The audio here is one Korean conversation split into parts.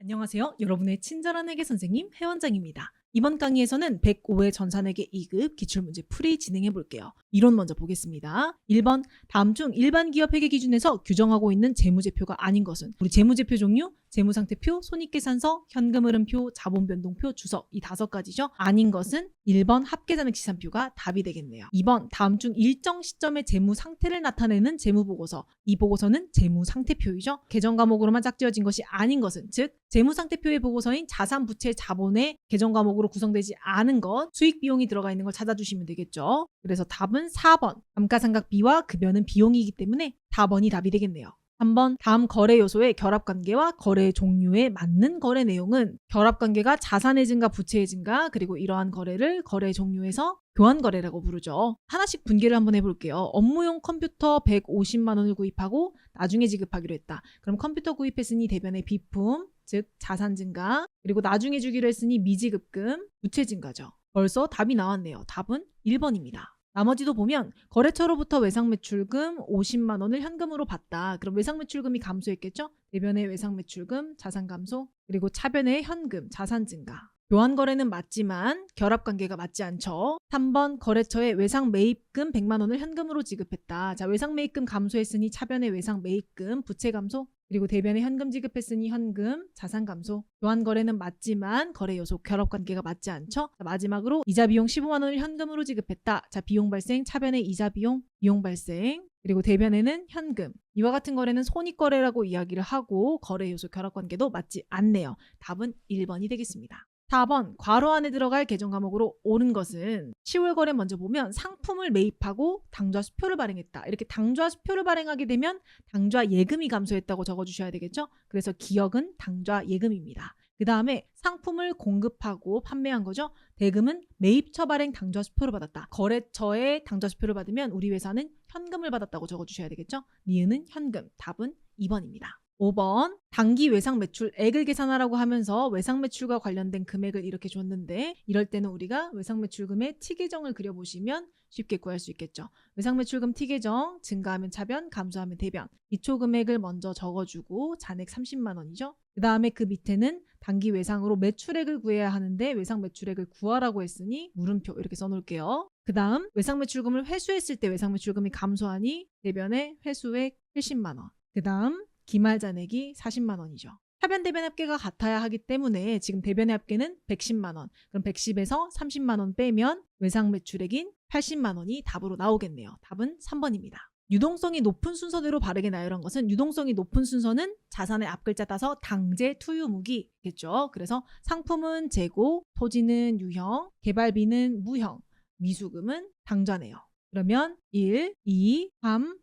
안녕하세요. 여러분의 친절한 회계 선생님 회원장입니다. 이번 강의에서는 105회 전산회계 2급 기출문제 풀이 진행해 볼게요. 이론 먼저 보겠습니다. 1번, 다음 중 일반 기업 회계 기준에서 규정하고 있는 재무제표가 아닌 것은? 우리 재무제표 종류, 재무상태표, 손익계산서, 현금흐름표, 자본변동표, 주석 이 5가지죠. 아닌 것은 1번 합계잔액시산표가 답이 되겠네요. 2번, 다음 중 일정 시점의 재무상태를 나타내는 재무보고서. 이 보고서는 재무상태표이죠. 계정과목으로만 짝지어진 것이 아닌 것은, 즉 재무상태표의 보고서인 자산, 부채, 자본의 계정과목으로 구성되지 않은 것, 수익 비용이 들어가 있는 걸 찾아주시면 되겠죠. 그래서 답은 4번, 감가상각비와 급여는 비용이기 때문에 4번이 답이 되겠네요. 3번, 다음 거래 요소의 결합관계와 거래 종류에 맞는 거래 내용은 결합관계가 자산의 증가, 부채의 증가, 그리고 이러한 거래를 거래 종류에서 교환거래라고 부르죠. 하나씩 분개를 한번 해볼게요. 업무용 컴퓨터 150만 원을 구입하고 나중에 지급하기로 했다. 그럼 컴퓨터 구입했으니 대변의 비품, 즉 자산 증가, 그리고 나중에 주기로 했으니 미지급금, 부채 증가죠. 벌써 답이 나왔네요. 답은 1번입니다. 나머지도 보면 거래처로부터 외상매출금 50만 원을 현금으로 받다. 그럼 외상매출금이 감소했겠죠? 대변의 외상매출금, 자산 감소, 그리고 차변의 현금, 자산 증가. 교환거래는 맞지만 결합관계가 맞지 않죠. 3번, 거래처에 외상매입금 100만 원을 현금으로 지급했다. 자, 외상매입금 감소했으니 차변의 외상매입금, 부채 감소, 그리고 대변에 현금 지급했으니 현금, 자산 감소. 교환거래는 맞지만 거래 요소 결합관계가 맞지 않죠. 자, 마지막으로 이자 비용 15만 원을 현금으로 지급했다. 자, 비용 발생, 차변에 이자 비용, 비용 발생, 그리고 대변에는 현금. 이와 같은 거래는 손익거래라고 이야기를 하고 거래 요소 결합관계도 맞지 않네요. 답은 1번이 되겠습니다. 4번, 괄호 안에 들어갈 계정 과목으로 옳은 것은 10월 거래 먼저 보면 상품을 매입하고 당좌 수표를 발행했다. 이렇게 당좌 수표를 발행하게 되면 당좌 예금이 감소했다고 적어주셔야 되겠죠. 그래서 기억은 당좌 예금입니다. 그 다음에 상품을 공급하고 판매한 거죠. 대금은 매입처 발행 당좌 수표를 받았다. 거래처에 당좌 수표를 받으면 우리 회사는 현금을 받았다고 적어주셔야 되겠죠. 니은은 현금. 답은 2번입니다. 5번, 단기 외상 매출액을 계산하라고 하면서 외상 매출과 관련된 금액을 이렇게 줬는데 이럴 때는 우리가 외상 매출금의 T계정을 그려보시면 쉽게 구할 수 있겠죠. 외상 매출금 T계정, 증가하면 차변, 감소하면 대변. 기초 금액을 먼저 적어주고 잔액 30만 원이죠. 그 다음에 그 밑에는 단기 외상으로 매출액을 구해야 하는데 외상 매출액을 구하라고 했으니 물음표 이렇게 써놓을게요. 그 다음 외상 매출금을 회수했을 때 외상 매출금이 감소하니 대변에 회수액 70만 원. 그 다음 기말 잔액이 40만 원이죠. 차변 대변 합계가 같아야 하기 때문에 지금 대변의 합계는 110만 원. 그럼 110에서 30만 원 빼면 외상 매출액인 80만 원이 답으로 나오겠네요. 답은 3번입니다. 유동성이 높은 순서대로 바르게 나열한 것은 유동성이 높은 순서는 자산의 앞글자 따서 당재, 투유, 무기겠죠. 그래서 상품은 재고, 토지는 유형, 개발비는 무형, 미수금은 당좌네요. 그러면 1, 2, 3,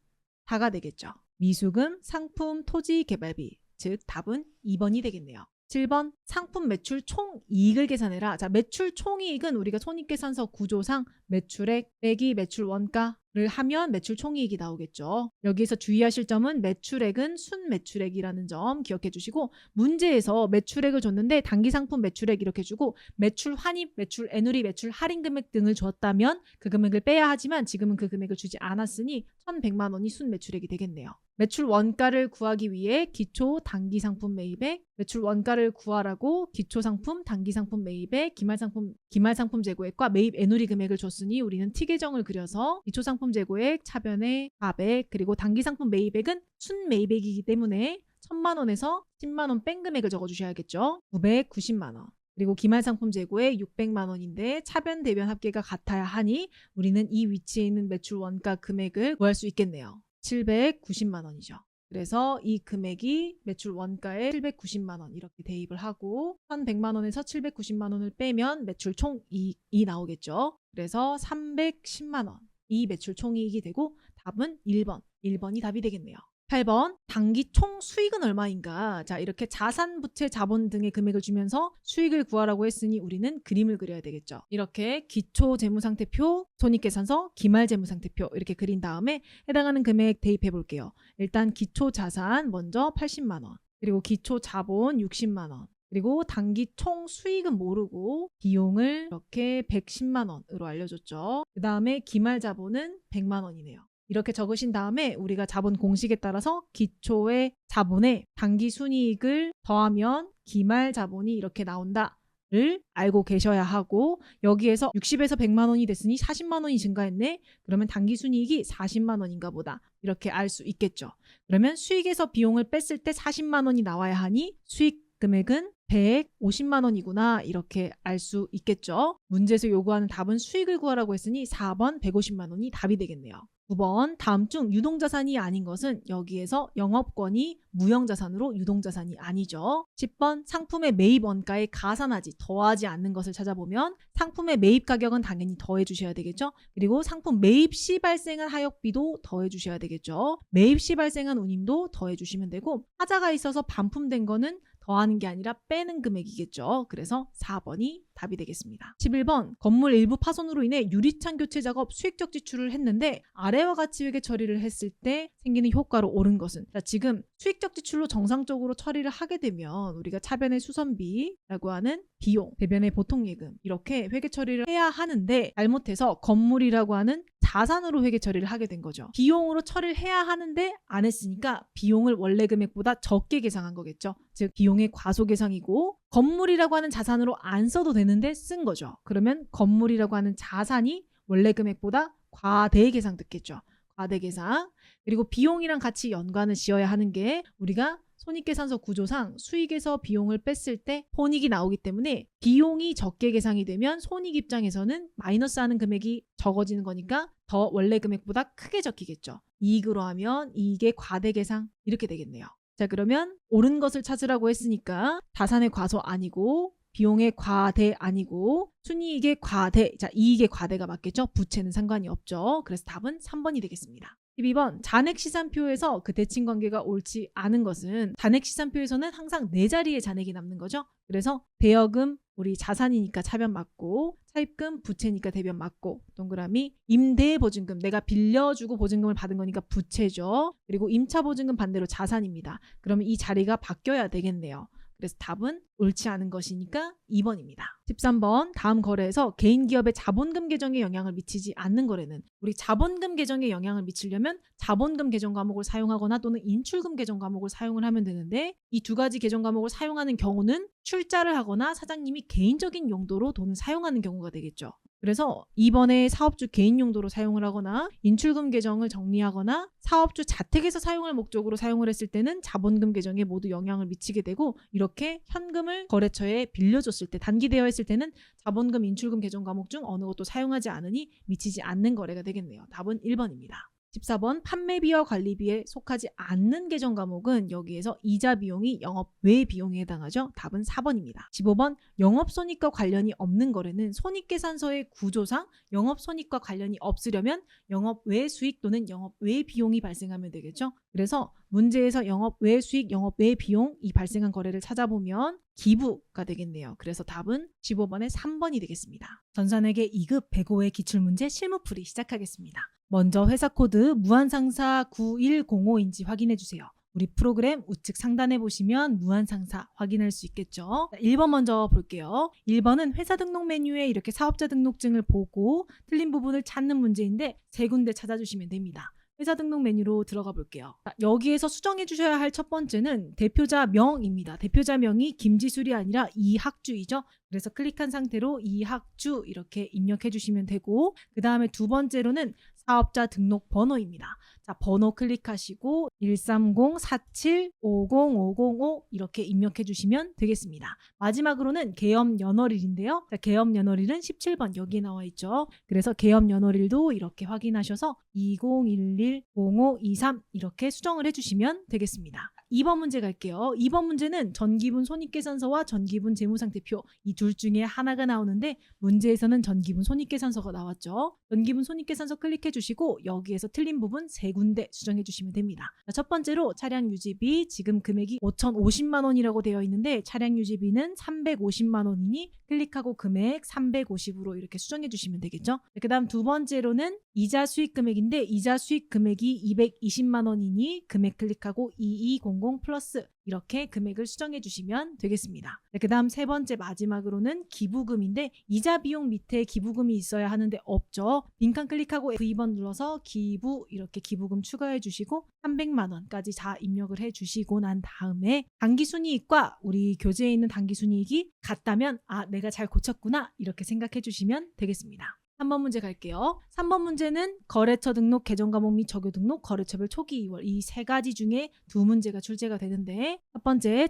4가 되겠죠. 미수금, 상품, 토지, 개발비. 즉 답은 2번이 되겠네요. 7번, 상품 매출 총이익을 계산해라. 자, 매출 총이익은 우리가 손익계산서 구조상 매출액 빼기 매출 원가를 하면 매출 총이익이 나오겠죠. 여기에서 주의하실 점은 매출액은 순매출액이라는 점 기억해 주시고, 문제에서 매출액을 줬는데 단기상품 매출액 이렇게 주고 매출 환입, 매출 애누리, 매출 할인 금액 등을 줬다면 그 금액을 빼야 하지만 지금은 그 금액을 주지 않았으니 1,100만 원이 순매출액이 되겠네요. 매출 원가를 구하기 위해 기초 단기상품 매입액, 매출 원가를 구하라고 기초상품, 단기상품 매입액, 기말상품 재고액과 매입 애누리 금액을 줬으니 우리는 T계정을 그려서 기초상품 재고액, 차변액, 합액, 그리고 단기상품 매입액은 순매입액이기 때문에 1,000만 원에서 10만 원 뺀 금액을 적어주셔야겠죠. 990만 원. 그리고 기말상품 재고액 600만 원인데 차변 대변 합계가 같아야 하니 우리는 이 위치에 있는 매출 원가 금액을 구할 수 있겠네요. 790만 원이죠. 그래서 이 금액이 매출 원가에 790만 원 이렇게 대입을 하고 1,100만 원에서 790만 원을 빼면 매출 총이익이 나오겠죠. 그래서 310만 원. 이 매출 총이익이 되고 답은 1번이 답이 되겠네요. 8번, 단기 총 수익은 얼마인가? 자, 이렇게 자산, 부채, 자본 등의 금액을 주면서 수익을 구하라고 했으니 우리는 그림을 그려야 되겠죠. 이렇게 기초 재무상태표, 손익계산서, 기말 재무상태표 이렇게 그린 다음에 해당하는 금액 대입해 볼게요. 일단 기초 자산 먼저 80만 원, 그리고 기초 자본 60만 원, 그리고 단기 총 수익은 모르고 비용을 이렇게 110만 원으로 알려줬죠. 그 다음에 기말 자본은 100만 원이네요. 이렇게 적으신 다음에 우리가 자본 공식에 따라서 기초의 자본에 당기 순이익을 더하면 기말 자본이 이렇게 나온다. 를 알고 계셔야 하고 여기에서 60에서 100만 원이 됐으니 40만 원이 증가했네. 그러면 당기순이익이 40만 원인가 보다. 이렇게 알 수 있겠죠. 그러면 수익에서 비용을 뺐을 때 40만 원이 나와야 하니 수익 금액은 150만 원이구나. 이렇게 알 수 있겠죠. 문제에서 요구하는 답은 수익을 구하라고 했으니 4번 150만 원이 답이 되겠네요. 9번 다음 중 유동자산이 아닌 것은 여기에서 영업권이 무형자산으로 유동자산이 아니죠. 10번 상품의 매입 원가에 가산하지 더하지 않는 것을 찾아보면 상품의 매입 가격은 당연히 더해 주셔야 되겠죠. 그리고 상품 매입 시 발생한 하역비도 더해 주셔야 되겠죠. 매입 시 발생한 운임도 더해 주시면 되고 하자가 있어서 반품된 거는 더하는 게 아니라 빼는 금액이겠죠. 그래서 4번이 답이 되겠습니다. 11번 건물 일부 파손으로 인해 유리창 교체 작업 수익적 지출을 했는데 아래와 같이 회계 처리를 했을 때 생기는 효과로 옳은 것은 지금 수익적 지출로 정상적으로 처리를 하게 되면 우리가 차변의 수선비라고 하는 비용, 대변의 보통예금 이렇게 회계 처리를 해야 하는데 잘못해서 건물이라고 하는 자산으로 회계 처리를 하게 된 거죠. 비용으로 처리를 해야 하는데 안 했으니까 비용을 원래 금액보다 적게 계상한 거겠죠. 즉 비용의 과소계상이고 건물이라고 하는 자산으로 안 써도 되는데 쓴 거죠. 그러면 건물이라고 하는 자산이 원래 금액보다 과대계상 듣겠죠. 과대계상. 그리고 비용이랑 같이 연관을 지어야 하는 게 우리가 손익계산서 구조상 수익에서 비용을 뺐을 때 손익이 나오기 때문에 비용이 적게 계상이 되면 손익 입장에서는 마이너스하는 금액이 적어지는 거니까 더 원래 금액보다 크게 적히겠죠. 이익으로 하면 이익의 과대계상 이렇게 되겠네요. 자 그러면 옳은 것을 찾으라고 했으니까 자산의 과소 아니고 비용의 과대 아니고 순이익의 과대, 자 이익의 과대가 맞겠죠? 부채는 상관이 없죠. 그래서 답은 3번이 되겠습니다. 12번 잔액시산표에서 그 대칭관계가 옳지 않은 것은 잔액시산표에서는 항상 네 자리의 잔액이 남는 거죠. 그래서 대여금 우리 자산이니까 차변 맞고 차입금 부채니까 대변 맞고 동그라미 임대보증금 내가 빌려주고 보증금을 받은 거니까 부채죠. 그리고 임차보증금 반대로 자산입니다. 그러면 이 자리가 바뀌어야 되겠네요. 그래서 답은 옳지 않은 것이니까 2번입니다. 13번 다음 거래에서 개인기업의 자본금 계정에 영향을 미치지 않는 거래는 우리 자본금 계정에 영향을 미치려면 자본금 계정 과목을 사용하거나 또는 인출금 계정 과목을 사용을 하면 되는데 이 두 가지 계정 과목을 사용하는 경우는 출자를 하거나 사장님이 개인적인 용도로 돈을 사용하는 경우가 되겠죠. 그래서 2번에 사업주 개인 용도로 사용을 하거나 인출금 계정을 정리하거나 사업주 자택에서 사용할 목적으로 사용을 했을 때는 자본금 계정에 모두 영향을 미치게 되고 이렇게 현금을 거래처에 빌려줬을 때 단기대여 했을 때는 자본금 인출금 계정 과목 중 어느 것도 사용하지 않으니 미치지 않는 거래가 되겠네요. 답은 1번입니다. 14번 판매비와 관리비에 속하지 않는 계정 과목은 여기에서 이자 비용이 영업 외 비용에 해당하죠. 답은 4번입니다. 15번 영업손익과 관련이 없는 거래는 손익계산서의 구조상 영업손익과 관련이 없으려면 영업 외 수익 또는 영업 외 비용이 발생하면 되겠죠. 그래서 문제에서 영업 외 수익, 영업 외 비용 이 발생한 거래를 찾아보면 기부가 되겠네요. 그래서 답은 15번의 3번이 되겠습니다. 전산회계 2급 105의 기출문제 실무풀이 시작하겠습니다. 먼저 회사 코드 무한상사 9105인지 확인해 주세요. 우리 프로그램 우측 상단에 보시면 무한상사 확인할 수 있겠죠. 1번 먼저 볼게요. 1번은 회사 등록 메뉴에 이렇게 사업자 등록증을 보고 틀린 부분을 찾는 문제인데 세 군데 찾아주시면 됩니다. 회사 등록 메뉴로 들어가 볼게요. 여기에서 수정해 주셔야 할 첫 번째는 대표자 명입니다. 대표자 명이 김지술이 아니라 이학주이죠. 그래서 클릭한 상태로 이학주 이렇게 입력해 주시면 되고 그 다음에 두 번째로는 사업자 등록 번호입니다. 자, 번호 클릭하시고 13047505005 이렇게 입력해 주시면 되겠습니다. 마지막으로는 계엄 연월일인데요. 자, 계엄 연월일은 17번 여기에 나와 있죠. 그래서 계엄 연월일도 이렇게 확인하셔서 20110523 이렇게 수정을 해주시면 되겠습니다. 2번 문제 갈게요. 2번 문제는 전기분 손익계산서와 전기분 재무상태표 이 둘 중에 하나가 나오는데 문제에서는 전기분 손익계산서가 나왔죠. 전기분 손익계산서 클릭해 주시고 여기에서 틀린 부분 세 군데 수정해 주시면 됩니다. 첫 번째로 차량 유지비 지금 금액이 5,050만 원이라고 되어 있는데 차량 유지비는 350만 원이니 클릭하고 금액 350으로 이렇게 수정해 주시면 되겠죠. 그 다음 두 번째로는 이자 수익 금액인데 이자 수익 금액이 220만 원이니 금액 클릭하고 2200 000 플러스 이렇게 금액을 수정해 주시면 되겠습니다. 그 다음 세 번째 마지막으로는 기부금인데 이자 비용 밑에 기부금이 있어야 하는데 없죠. 빈칸 클릭하고 F2번 눌러서 기부 이렇게 기부금 추가해 주시고 300만 원까지 다 입력을 해 주시고 난 다음에 당기순이익과 우리 교재에 있는 당기순이익이 같다면 아 내가 잘 고쳤구나 이렇게 생각해 주시면 되겠습니다. 3번 문제 갈게요. 3번 문제는 거래처 등록, 계정 과목 및 적요 등록, 거래처별 초기 2월 이 세 가지 중에 두 문제가 출제가 되는데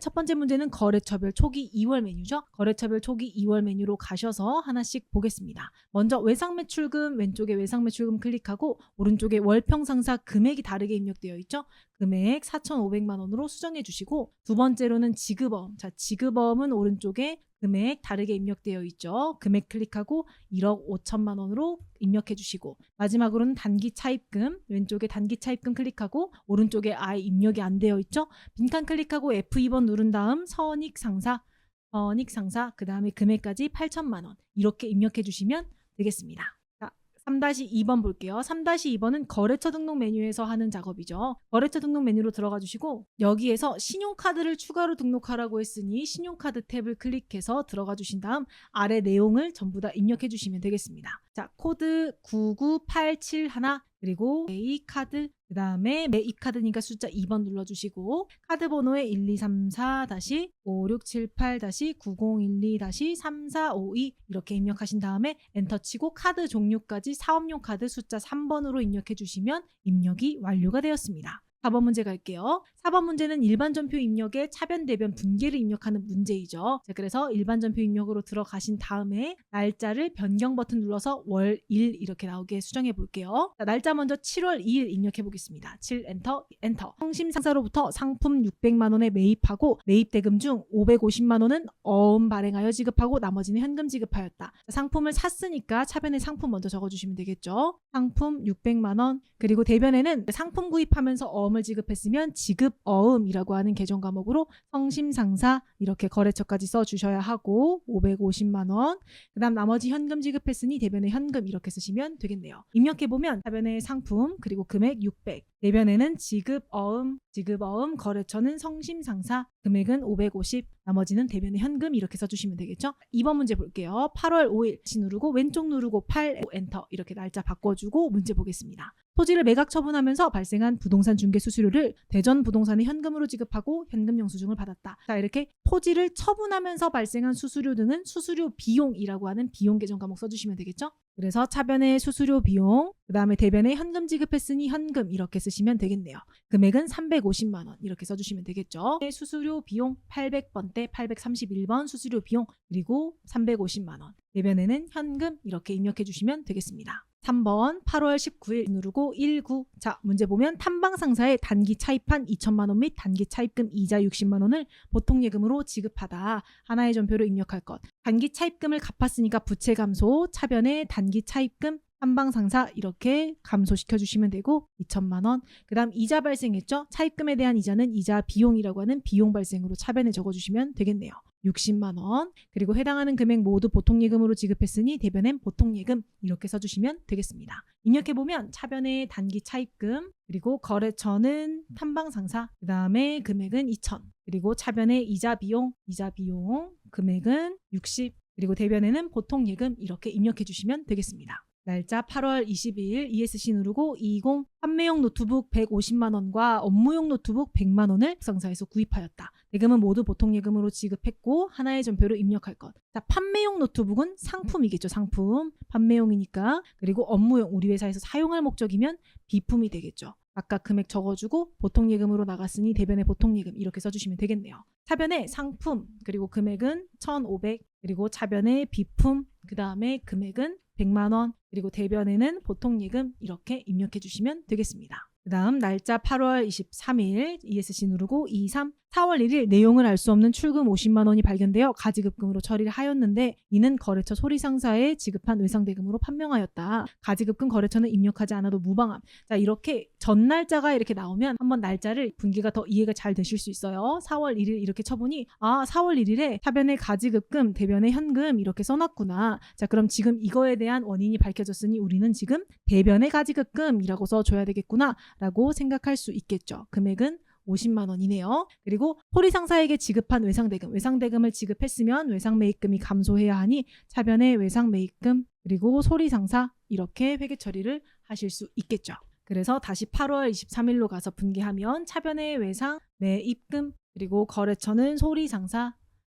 첫 번째 문제는 거래처별 초기 2월 메뉴죠. 거래처별 초기 2월 메뉴로 가셔서 하나씩 보겠습니다. 먼저 외상매출금 왼쪽에 외상매출금 클릭하고 오른쪽에 월평상사 금액이 다르게 입력되어 있죠. 금액 4,500만 원으로 수정해 주시고 두 번째로는 지급어음. 자, 지급어음은 오른쪽에 금액 다르게 입력되어 있죠. 금액 클릭하고 1억 5천만 원으로 입력해 주시고 마지막으로는 단기 차입금 왼쪽에 단기 차입금 클릭하고 오른쪽에 아예 입력이 안 되어 있죠. 빈칸 클릭하고 F2번 누른 다음 선익상사 그 다음에 금액까지 8천만 원 이렇게 입력해 주시면 되겠습니다. 3-2번 볼게요. 3-2번은 거래처 등록 메뉴에서 하는 작업이죠. 거래처 등록 메뉴로 들어가 주시고 여기에서 신용카드를 추가로 등록하라고 했으니 신용카드 탭을 클릭해서 들어가 주신 다음 아래 내용을 전부 다 입력해 주시면 되겠습니다. 자, 코드 99871 그리고 A카드 그 다음에 매입카드니까 숫자 2번 눌러주시고 카드 번호에 1234-5678-9012-3452 이렇게 입력하신 다음에 엔터 치고 카드 종류까지 사업용 카드 숫자 3번으로 입력해 주시면 입력이 완료가 되었습니다. 4번 문제 갈게요. 4번 문제는 일반 전표 입력에 차변, 대변, 분계를 입력하는 문제이죠. 자, 그래서 일반 전표 입력으로 들어가신 다음에 날짜를 변경 버튼 눌러서 월, 일 이렇게 나오게 수정해 볼게요. 자, 날짜 먼저 7월 2일 입력해 보겠습니다. 7 엔터, 엔터. 성심상사로부터 상품 600만 원에 매입하고 매입 대금 중 550만 원은 어음 발행하여 지급하고 나머지는 현금 지급하였다. 자, 상품을 샀으니까 차변에 상품 먼저 적어주시면 되겠죠. 상품 600만 원 그리고 대변에는 상품 구입하면서 어음을 지급했으면 지급어음이라고 하는 계정 과목으로 성심상사 이렇게 거래처까지 써주셔야 하고 550만 원 그 다음 나머지 현금 지급했으니 대변에 현금 이렇게 쓰시면 되겠네요. 입력해보면 차변에 상품 그리고 금액 600 대변에는 지급어음 거래처는 성심상사 금액은 550 나머지는 대변에 현금 이렇게 써주시면 되겠죠. 2번 문제 볼게요. 8월 5일 다시 누르고 왼쪽 누르고 8 엔터 이렇게 날짜 바꿔주고 문제 보겠습니다. 토지를 매각 처분하면서 발생한 부동산 중개 수수료를 대전 부동산에 현금으로 지급하고 현금 영수증을 받았다. 자, 이렇게 토지를 처분하면서 발생한 수수료 등은 수수료 비용이라고 하는 비용 계정 과목 써주시면 되겠죠. 그래서 차변에 수수료 비용, 그 다음에 대변에 현금 지급했으니 현금 이렇게 쓰시면 되겠네요. 금액은 350만 원 이렇게 써주시면 되겠죠. 수수료 비용 800번대 831번 수수료 비용 그리고 350만 원. 대변에는 현금 이렇게 입력해 주시면 되겠습니다. 3번 8월 19일 누르고 19. 자, 문제 보면 탐방상사에 단기 차입한 2천만 원 및 단기 차입금 이자 60만 원을 보통예금으로 지급하다. 하나의 전표로 입력할 것. 단기 차입금을 갚았으니까 부채 감소, 차변에 단기 차입금 탐방상사 이렇게 감소시켜 주시면 되고 2천만 원. 그 다음 이자 발생했죠. 차입금에 대한 이자는 이자 비용이라고 하는 비용 발생으로 차변에 적어주시면 되겠네요. 60만 원 그리고 해당하는 금액 모두 보통예금으로 지급했으니 대변엔 보통예금 이렇게 써주시면 되겠습니다. 입력해보면 차변에 단기 차입금 그리고 거래처는 탐방상사 그 다음에 금액은 2천 그리고 차변에 이자 비용 금액은 60 그리고 대변에는 보통예금 이렇게 입력해 주시면 되겠습니다. 날짜 8월 22일 ESC 누르고 20 판매용 노트북 150만 원과 업무용 노트북 100만 원을 상사에서 구입하였다. 대금은 모두 보통예금으로 지급했고 하나의 전표로 입력할 것. 자, 판매용 노트북은 상품이겠죠. 상품. 판매용이니까. 그리고 업무용 우리 회사에서 사용할 목적이면 비품이 되겠죠. 아까 금액 적어주고 보통예금으로 나갔으니 대변에 보통예금 이렇게 써주시면 되겠네요. 차변에 상품 그리고 금액은 1,500 그리고 차변에 비품 그 다음에 금액은 100만 원 그리고 대변에는 보통예금 이렇게 입력해 주시면 되겠습니다. 그 다음 날짜 8월 23일 ESC 누르고 23 4월 1일 내용을 알 수 없는 출금 50만 원이 발견되어 가지급금으로 처리를 하였는데 이는 거래처 소리상사에 지급한 외상대금으로 판명하였다. 가지급금 거래처는 입력하지 않아도 무방함. 자, 이렇게 전 날짜가 이렇게 나오면 한번 날짜를 분기가 더 이해가 잘 되실 수 있어요. 4월 1일 이렇게 쳐보니 4월 1일에 차변에 가지급금, 대변에 현금 이렇게 써놨구나. 자, 그럼 지금 이거에 대한 원인이 밝혀졌으니 우리는 지금 대변에 가지급금이라고 써줘야 되겠구나 라고 생각할 수 있겠죠. 금액은 50만 원이네요. 그리고 소리상사에게 지급한 외상대금을 지급했으면 외상매입금이 감소해야 하니 차변의 외상매입금 그리고 소리상사 이렇게 회계 처리를 하실 수 있겠죠. 그래서 다시 8월 23일로 가서 분개하면 차변의 외상매입금 그리고 거래처는 소리상사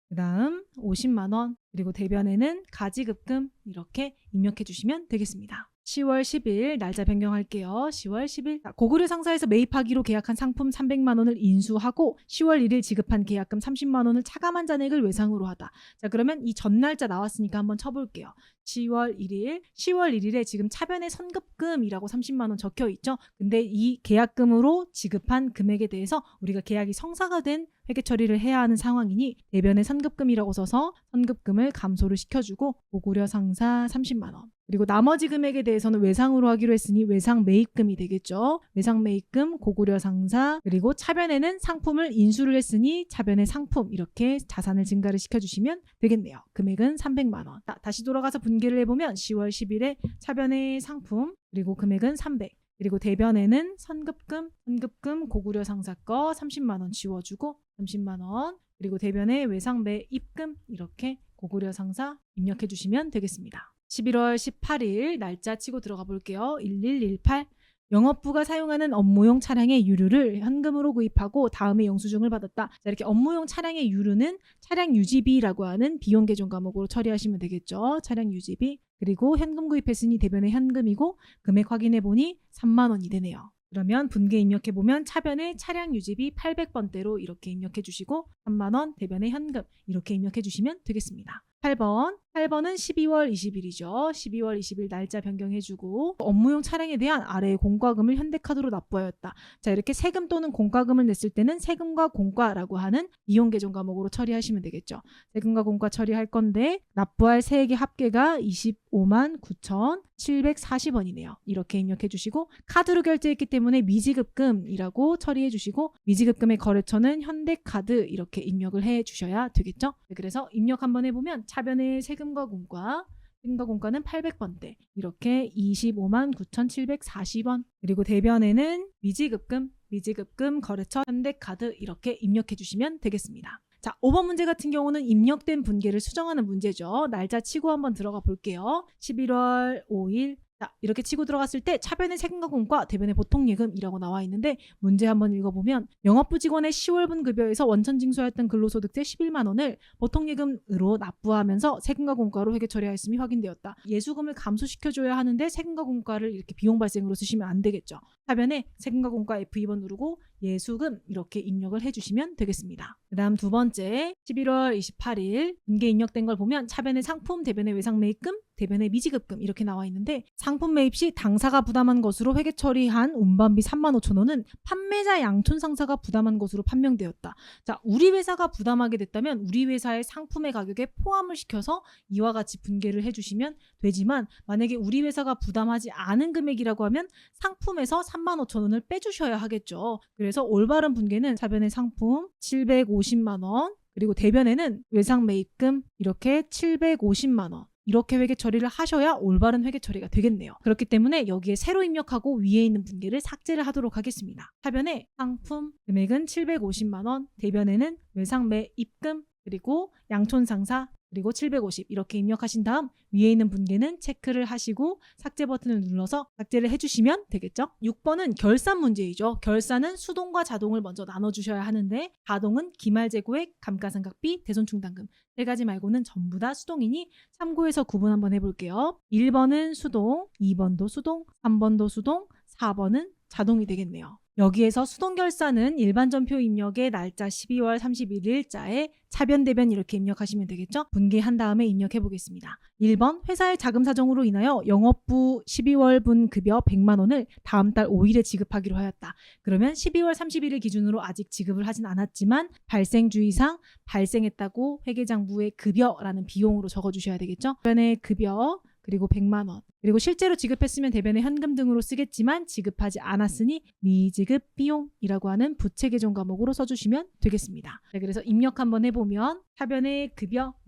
그 다음 50만 원 그리고 대변에는 가지급금 이렇게 입력해 주시면 되겠습니다. 10월 10일 날짜 변경할게요. 10월 10일 고구려 상사에서 매입하기로 계약한 상품 300만 원을 인수하고 10월 1일 지급한 계약금 30만 원을 차감한 잔액을 외상으로 하다. 자, 그러면 이 전날짜 나왔으니까 한번 쳐볼게요. 10월 1일에 지금 차변의 선급금이라고 30만 원 적혀 있죠. 근데 이 계약금으로 지급한 금액에 대해서 우리가 계약이 성사가 된 회계 처리를 해야 하는 상황이니 대변의 선급금이라고 써서 선급금을 감소를 시켜주고 고구려 상사 30만 원 그리고 나머지 금액에 대해서는 외상으로 하기로 했으니 외상 매입금이 되겠죠. 외상 매입금 고구려 상사 그리고 차변에는 상품을 인수를 했으니 차변의 상품 이렇게 자산을 증가를 시켜주시면 되겠네요. 금액은 300만 원. 다시 돌아가서 분개를 해보면 10월 10일에 차변의 상품 그리고 금액은 300 그리고 대변에는 선급금 고구려 상사 거 30만 원 지워주고 30만 원 그리고 대변에 외상매입금 이렇게 고구려 상사 입력해 주시면 되겠습니다. 11월 18일 날짜 치고 들어가 볼게요. 1118 영업부가 사용하는 업무용 차량의 유류를 현금으로 구입하고 다음에 영수증을 받았다. 자, 이렇게 업무용 차량의 유류는 차량 유지비라고 하는 비용 계정 과목으로 처리하시면 되겠죠. 차량 유지비 그리고 현금 구입했으니 대변의 현금이고 금액 확인해 보니 3만 원이 되네요. 그러면 분개 입력해 보면 차변의 차량 유지비 800번대로 이렇게 입력해 주시고 3만 원 대변의 현금 이렇게 입력해 주시면 되겠습니다. 8번은 12월 20일이죠. 12월 20일 날짜 변경해주고 업무용 차량에 대한 아래의 공과금을 현대카드로 납부하였다. 자, 이렇게 세금 또는 공과금을 냈을 때는 세금과 공과라고 하는 이용 계정 과목으로 처리하시면 되겠죠. 세금과 공과 처리할 건데 납부할 세액의 합계가 25만 9,740원이네요. 이렇게 입력해 주시고 카드로 결제했기 때문에 미지급금이라고 처리해 주시고 미지급금의 거래처는 현대카드 이렇게 입력을 해 주셔야 되겠죠. 그래서 입력 한번 해보면 차변의 세금과 공과는 800번대 이렇게 25만 9,740원 그리고 대변에는 미지급금 거래처 현대카드 이렇게 입력해 주시면 되겠습니다. 자, 5번 문제 같은 경우는 입력된 분계를 수정하는 문제죠. 날짜 치고 한번 들어가 볼게요. 11월 5일 자, 이렇게 치고 들어갔을 때 차변의 세금과 공과 대변의 보통예금이라고 나와 있는데 문제 한번 읽어보면 영업부 직원의 10월분 급여에서 원천 징수하였던 근로소득세 11만 원을 보통예금으로 납부하면서 세금과 공과로 회계 처리하였음이 확인되었다. 예수금을 감소시켜줘야 하는데 세금과 공과를 이렇게 비용 발생으로 쓰시면 안 되겠죠. 차변에 세금과 공과 F2번 누르고 예수금 이렇게 입력을 해주시면 되겠습니다. 그 다음 두 번째 11월 28일 분계 입력된 걸 보면 차변의 상품, 대변의 외상매입금, 대변의 미지급금 이렇게 나와 있는데 상품 매입 시 당사가 부담한 것으로 회계 처리한 운반비 3만 5천 원은 판매자 양촌 상사가 부담한 것으로 판명되었다. 자, 우리 회사가 부담하게 됐다면 우리 회사의 상품의 가격에 포함을 시켜서 이와 같이 분계를 해주시면 되지만 만약에 우리 회사가 부담하지 않은 금액이라고 하면 상품에서 3만 5천 원을 빼주셔야 하겠죠. 그래서 올바른 분계는 차변의 상품 750만 원 그리고 대변에는 외상매입금 이렇게 750만 원 이렇게 회계 처리를 하셔야 올바른 회계 처리가 되겠네요. 그렇기 때문에 여기에 새로 입력하고 위에 있는 분계를 삭제를 하도록 하겠습니다. 차변에 상품 금액은 750만 원, 대변에는 외상매입금 그리고 양촌상사 그리고 750 이렇게 입력하신 다음 위에 있는 분계는 체크를 하시고 삭제 버튼을 눌러서 삭제를 해주시면 되겠죠. 6번은 결산 문제이죠. 결산은 수동과 자동을 먼저 나눠주셔야 하는데 자동은 기말재고액, 감가상각비, 대손충당금 세 가지 말고는 전부 다 수동이니 참고해서 구분 한번 해볼게요. 1번은 수동, 2번도 수동, 3번도 수동, 4번은 자동이 되겠네요. 여기에서 수동결산은 일반전표 입력의 날짜 12월 31일자에 차변 대변 이렇게 입력하시면 되겠죠. 분개한 다음에 입력해 보겠습니다. 1번 회사의 자금 사정으로 인하여 영업부 12월분 급여 100만 원을 다음 달 5일에 지급하기로 하였다. 그러면 12월 31일 기준으로 아직 지급을 하진 않았지만 발생주의상 발생했다고 회계장부의 급여라는 비용으로 적어주셔야 되겠죠. 차변의 급여 그리고 100만 원 그리고 실제로 지급했으면 대변의 현금 등으로 쓰겠지만 지급하지 않았으니 미지급 비용이라고 하는 부채 계정 과목으로 써주시면 되겠습니다. 네, 그래서 입력 한번 해보면 차변의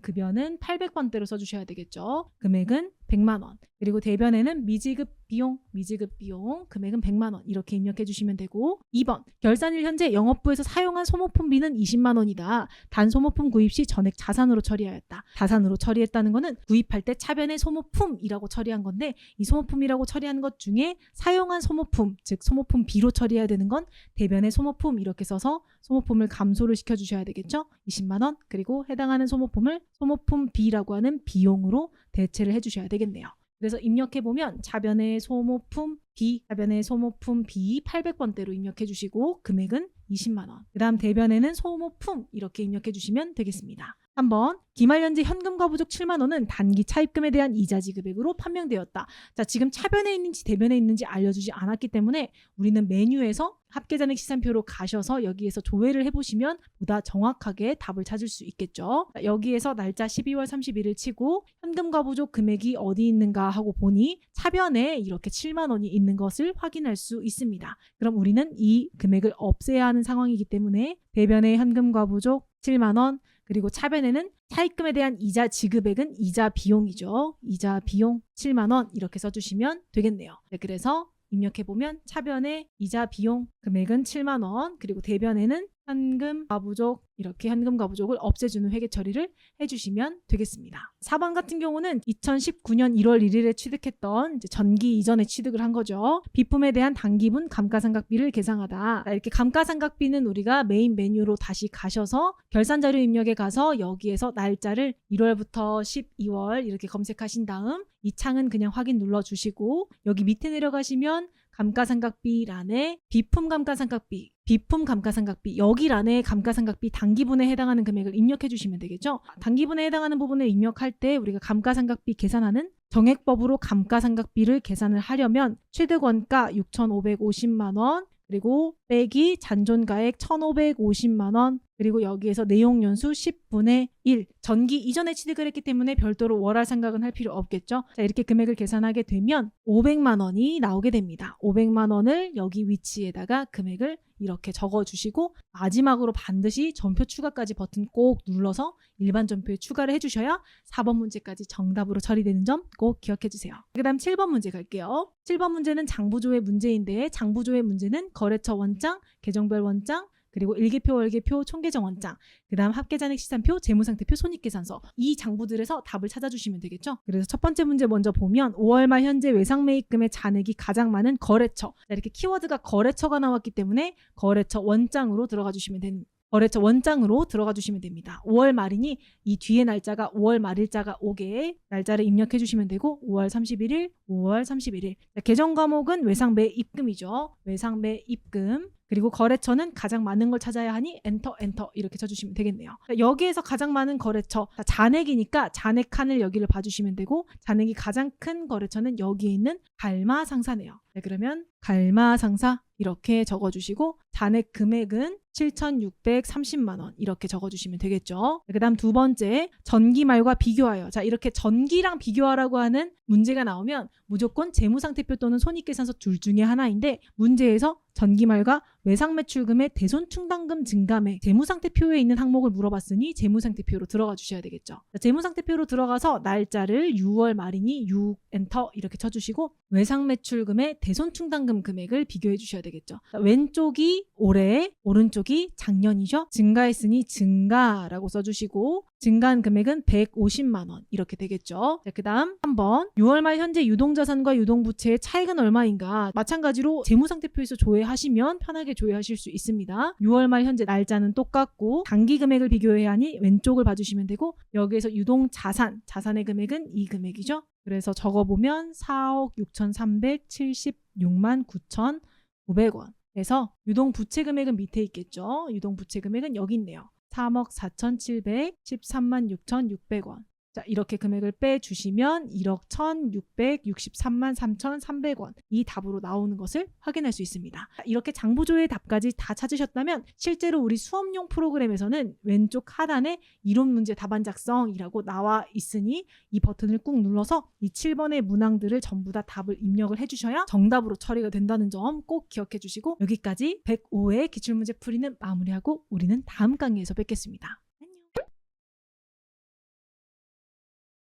급여는 800번대로 써주셔야 되겠죠. 금액은 100만 원 그리고 대변에는 미지급 비용 금액은 100만 원 이렇게 입력해 주시면 되고 2번 결산일 현재 영업부에서 사용한 소모품비는 20만 원이다. 단 소모품 구입 시 전액 자산으로 처리하였다. 자산으로 처리했다는 거는 구입할 때 차변의 소모품이라고 처리한 건데 이 소모품이라고 처리한 것 중에 사용한 소모품 즉 소모품비로 처리해야 되는 건 대변의 소모품 이렇게 써서 소모품을 감소를 시켜주셔야 되겠죠. 20만 원 그리고 해당하는 소모품을 소모품비라고 하는 비용으로 대체를 해주셔야 되겠네요. 그래서 입력해보면 차변의 소모품 B 800번대로 입력해주시고 금액은 20만 원. 그 다음 대변에는 소모품 이렇게 입력해주시면 되겠습니다. 3번 기말연재 현금과 부족 7만 원은 단기 차입금에 대한 이자 지급액으로 판명되었다. 자, 지금 차변에 있는지 대변에 있는지 알려주지 않았기 때문에 우리는 메뉴에서 합계잔액 시산표로 가셔서 여기에서 조회를 해보시면 보다 정확하게 답을 찾을 수 있겠죠. 자, 여기에서 날짜 12월 31일 치고 현금과 부족 금액이 어디 있는가 하고 보니 차변에 이렇게 7만 원이 있는 것을 확인할 수 있습니다. 그럼 우리는 이 금액을 없애야 하는 상황이기 때문에 대변에 현금과 부족 7만 원 그리고 차변에는 차입금에 대한 이자 지급액은 이자 비용이죠. 이자 비용 7만 원 이렇게 써주시면 되겠네요. 네, 그래서 입력해보면 차변에 이자 비용 금액은 7만 원 그리고 대변에는 현금과 부족 이렇게 현금과 부족을 없애주는 회계 처리를 해주시면 되겠습니다. 4번 같은 경우는 2019년 1월 1일에 취득했던 이제 전기 이전에 취득을 한 거죠. 비품에 대한 당기분 감가상각비를 계상하다. 이렇게 감가상각비는 우리가 메인 메뉴로 다시 가셔서 결산자료 입력에 가서 여기에서 날짜를 1월부터 12월 이렇게 검색하신 다음 이 창은 그냥 확인 눌러주시고 여기 밑에 내려가시면 감가상각비란에 비품 감가상각비 여기란에 감가상각비 단기분에 해당하는 금액을 입력해 주시면 되겠죠. 단기분에 해당하는 부분을 입력할 때 우리가 감가상각비 계산하는 정액법으로 감가상각비를 계산을 하려면 취득원가 6,550만 원 그리고 빼기 잔존가액 1,550만 원 그리고 여기에서 내용연수 10분의 1 전기 이전에 취득을 했기 때문에 별도로 월할 상각은 할 필요 없겠죠. 자, 이렇게 금액을 계산하게 되면 500만 원이 나오게 됩니다. 500만 원을 여기 위치에다가 금액을 이렇게 적어주시고 마지막으로 반드시 전표 추가까지 버튼 꼭 눌러서 일반 전표에 추가를 해주셔야 4번 문제까지 정답으로 처리되는 점 꼭 기억해주세요. 그 다음 7번 문제 갈게요. 7번 문제는 장부조회 문제인데 장부조회 문제는 거래처 원장, 계정별 원장, 그리고 일개표, 월개표, 총계정 원장, 그 다음 합계잔액 시산표, 재무상태표, 손익계산서 이 장부들에서 답을 찾아주시면 되겠죠. 그래서 첫 번째 문제 먼저 보면 5월 말 현재 외상매입금의 잔액이 가장 많은 거래처 이렇게 키워드가 거래처가 나왔기 때문에 거래처 원장으로 들어가 주시면 됩니다. 거래처 원장으로 들어가 주시면 됩니다. 5월 말이니 이 뒤에 날짜가 5월 말일자가 오게 날짜를 입력해 주시면 되고 5월 31일 계정 과목은 외상매입금이죠. 외상매입금 그리고 거래처는 가장 많은 걸 찾아야 하니 엔터 이렇게 쳐주시면 되겠네요. 여기에서 가장 많은 거래처 잔액이니까 잔액 칸을 여기를 봐주시면 되고 잔액이 가장 큰 거래처는 여기에 있는 갈마상사네요. 네, 그러면 갈마상사 이렇게 적어주시고 잔액 금액은 7,630만 원 이렇게 적어주시면 되겠죠. 그 다음 두 번째 전기말과 비교하여 자 이렇게 전기랑 비교하라고 하는 문제가 나오면 무조건 재무상태표 또는 손익계산서 둘 중에 하나인데 문제에서 전기말과 외상매출금의 대손충당금 증감액 재무상태표에 있는 항목을 물어봤으니 재무상태표로 들어가 주셔야 되겠죠. 자, 재무상태표로 들어가서 날짜를 6월 말이니 6 엔터 이렇게 쳐주시고 외상매출금의 대손충당금 금액을 비교해 주셔야 되겠죠. 자, 왼쪽이 올해 오른쪽이 작년이죠. 증가했으니 증가라고 써주시고 증가한 금액은 150만 원 이렇게 되겠죠. 그 다음 한번 6월 말 현재 유동자산과 유동부채의 차익은 얼마인가 마찬가지로 재무상태표에서 조회하시면 편하게 조회하실 수 있습니다. 6월 말 현재 날짜는 똑같고 단기 금액을 비교해야 하니 왼쪽을 봐주시면 되고 여기에서 유동자산 자산의 금액은 이 금액이죠. 그래서 적어보면 4억 6,376만 9,900원 그래서 유동부채 금액은 밑에 있겠죠. 유동부채 금액은 여기 있네요. 3억 4,713만 6,600원 자, 이렇게 금액을 빼주시면 1억 1,663만 3,300원 이 답으로 나오는 것을 확인할 수 있습니다. 이렇게 장부조회 답까지 다 찾으셨다면 실제로 우리 수업용 프로그램에서는 왼쪽 하단에 이론 문제 답안 작성이라고 나와 있으니 이 버튼을 꾹 눌러서 이 7번의 문항들을 전부 다 답을 입력을 해주셔야 정답으로 처리가 된다는 점 꼭 기억해 주시고 여기까지 105회 기출문제 풀이는 마무리하고 우리는 다음 강의에서 뵙겠습니다.